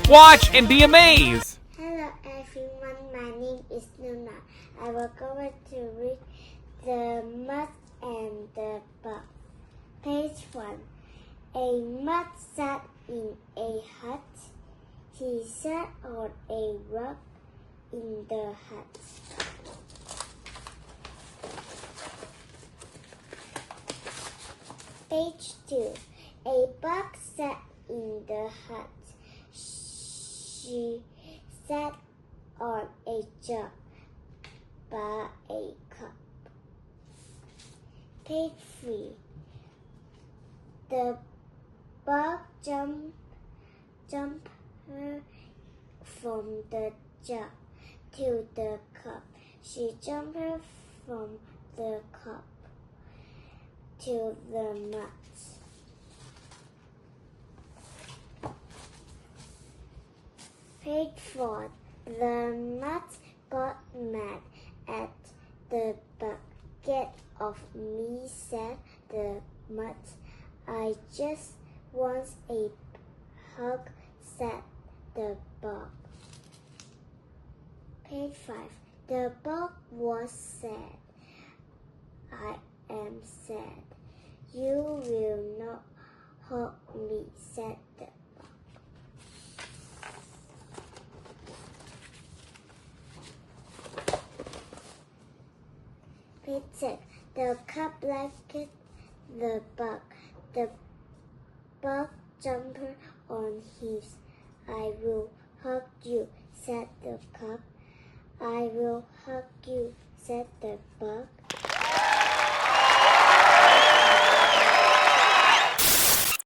Watch and be amazed! Hello everyone, my name is Luna. I will go to read The Mud and the Bug. Page 1. A mud sat in a hut. He sat on a rock in the hut. Page 2. A bug sat in the hut. She sat on a jug by a cup. Page 3. The bug jumped from the jug to the cup. She jumped from the cup to the mud. Page 4. The mud got mad at the bug. Get off me, said the mud. I just want a hug, said the bug. Page 5. The bug was sad. I am sad. You will not hug me, said the bug. Page 6. The cup liked the bug. The bug jumped on his. I will hug you, said the cup. I will hug you, said the bug.